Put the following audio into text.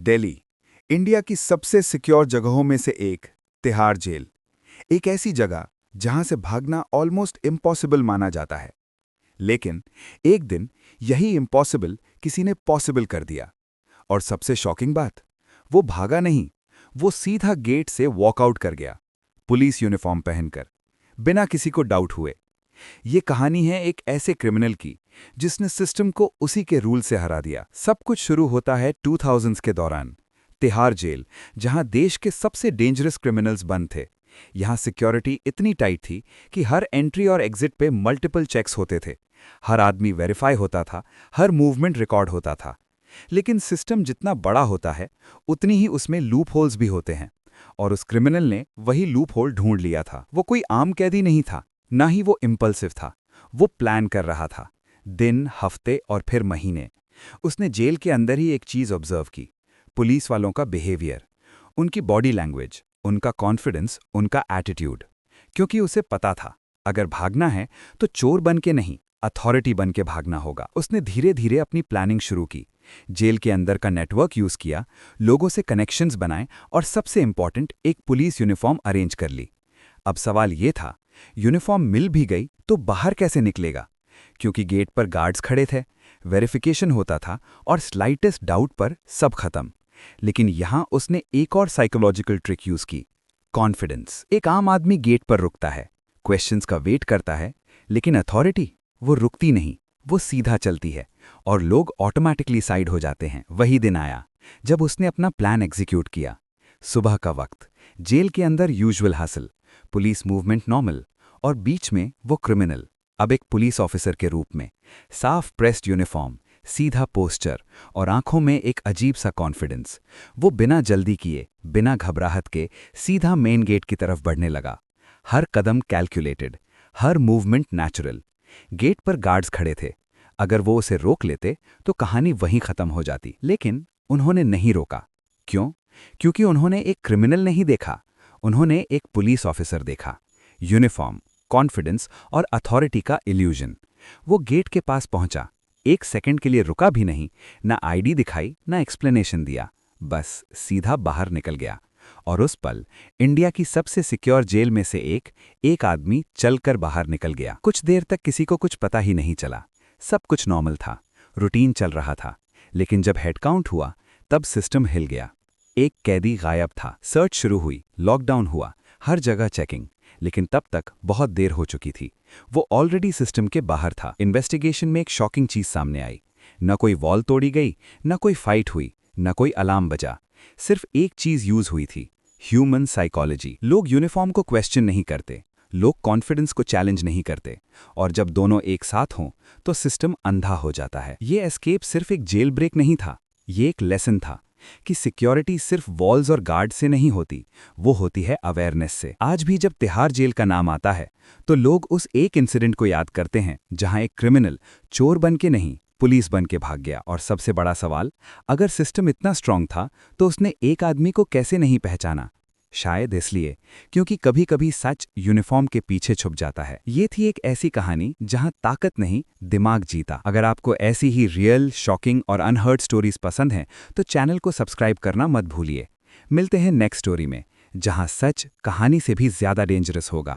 Delhi, India की सबसे secure जगहों में से एक, तिहाड़ जेल। एक ऐसी जगह जहां से भागना ऑलमोस्ट इम्पॉसिबल माना जाता है। लेकिन एक दिन यही इम्पॉसिबल किसी ने पॉसिबल कर दिया। और सबसे शॉकिंग बात, वो भागा नहीं, वो सीधा गेट से वॉकआउट कर गया, पुलिस यूनिफॉर्म पहनकर, बिना किसी को डाउट हुए। ये कहानी है एक ऐसे क्रिमिनल की जिसने सिस्टम को उसी के रूल से हरा दिया। सब कुछ शुरू होता है 2000s के दौरान, तिहाड़ जेल, जहां देश के सबसे डेंजरस क्रिमिनल्स बंद थे। यहां सिक्योरिटी इतनी टाइट थी कि हर एंट्री और एग्जिट पे मल्टीपल चेक्स होते थे। हर आदमी वेरीफाई होता था, हर मूवमेंट रिकॉर्ड होता था। लेकिन सिस्टम जितना बड़ा होता है, उतनी ही उसमें लूप होल्स भी होते हैं। और उस क्रिमिनल ने वही लूप होल ढूंढ लिया था। वो कोई आम कैदी नहीं था, ना ही वो इम्पल्सिव था। वो प्लान कर रहा था, दिन, हफ्ते और फिर महीने। उसने जेल के अंदर ही एक चीज ऑब्जर्व की, पुलिस वालों का बिहेवियर, उनकी बॉडी लैंग्वेज, उनका कॉन्फिडेंस, उनका एटीट्यूड। क्योंकि उसे पता था, अगर भागना है तो चोर बन के नहीं, अथॉरिटी बन के भागना होगा। उसने धीरे धीरे अपनी प्लानिंग शुरू की, जेल के अंदर का नेटवर्क यूज किया, लोगों से कनेक्शंस बनाए और सबसे इंपॉर्टेंट, एक पुलिस यूनिफॉर्म अरेंज कर ली। अब सवाल ये था, यूनिफॉर्म मिल भी गई तो बाहर कैसे निकलेगा? क्योंकि गेट पर गार्ड्स खड़े थे, वेरिफिकेशन होता था और स्लाइटेस्ट डाउट पर सब खत्म। लेकिन यहां उसने एक और साइकोलॉजिकल ट्रिक यूज की, कॉन्फिडेंस। एक आम आदमी गेट पर रुकता है, क्वेश्चंस का वेट करता है, लेकिन अथॉरिटी, वो रुकती नहीं, वो सीधा चलती है और लोग ऑटोमेटिकली साइड हो जाते हैं। वही दिन आया जब उसने अपना प्लान एग्जीक्यूट किया। सुबह का वक्त, जेल के अंदर usual hustle, police movement normal, और बीच में वो क्रिमिनल, अब एक पुलिस ऑफिसर के रूप में, साफ प्रेस्ड यूनिफॉर्म, सीधा पोस्चर और आंखों में एक अजीब सा कॉन्फिडेंस। वो बिना जल्दी किए, बिना घबराहट के सीधा मेन गेट की तरफ बढ़ने लगा। हर कदम कैलकुलेटेड, हर मूवमेंट नेचुरल। गेट पर गार्ड्स खड़े थे, अगर वो उसे रोक लेते तो कहानी वहीं खत्म हो जाती। लेकिन उन्होंने नहीं रोका। क्यों? क्योंकि उन्होंने एक क्रिमिनल नहीं देखा, उन्होंने एक पुलिस ऑफिसर देखा। यूनिफॉर्म, कॉन्फिडेंस और अथॉरिटी का इल्यूजन। वो गेट के पास पहुंचा, एक सेकंड के लिए रुका भी नहीं, ना आईडी दिखाई, ना एक्सप्लेनेशन दिया, बस सीधा बाहर निकल गया। और उस पल इंडिया की सबसे सिक्योर जेल में से एक आदमी चलकर बाहर निकल गया। कुछ देर तक किसी को कुछ पता ही नहीं चला, सब कुछ नॉर्मल था, रूटीन चल रहा था। लेकिन जब हेडकाउंट हुआ, तब सिस्टम हिल गया। एक कैदी गायब था। सर्च शुरू हुई, लॉकडाउन हुआ, हर जगह चेकिंग। लेकिन तब तक बहुत देर हो चुकी थी, वो ऑलरेडी सिस्टम के बाहर था। इन्वेस्टिगेशन में एक शॉकिंग चीज सामने आई, न कोई वॉल तोड़ी गई, न कोई फाइट हुई, न कोई अलार्म बजा। सिर्फ एक चीज यूज हुई थी, ह्यूमन साइकोलॉजी। लोग यूनिफॉर्म को क्वेश्चन नहीं करते, लोग कॉन्फिडेंस को चैलेंज नहीं करते, और जब दोनों एक साथ हों तो सिस्टम अंधा हो जाता है। ये एस्केप सिर्फ एक जेल ब्रेक नहीं था, ये एक लेसन था कि सिक्योरिटी सिर्फ वॉल्स और गार्ड से नहीं होती, वो होती है अवेयरनेस से। आज भी जब तिहाड़ जेल का नाम आता है तो लोग उस एक इंसिडेंट को याद करते हैं जहां एक क्रिमिनल चोर बन के नहीं, पुलिस बन के भाग गया। और सबसे बड़ा सवाल, अगर सिस्टम इतना स्ट्रांग था तो उसने एक आदमी को कैसे नहीं पहचाना? शायद इसलिए क्योंकि कभी कभी सच यूनिफॉर्म के पीछे छुप जाता है। ये थी एक ऐसी कहानी जहां ताकत नहीं, दिमाग जीता। अगर आपको ऐसी ही रियल, शॉकिंग और अनहर्ड स्टोरीज पसंद हैं तो चैनल को सब्सक्राइब करना मत भूलिए। मिलते हैं नेक्स्ट स्टोरी में, जहां सच कहानी से भी ज्यादा डेंजरस होगा।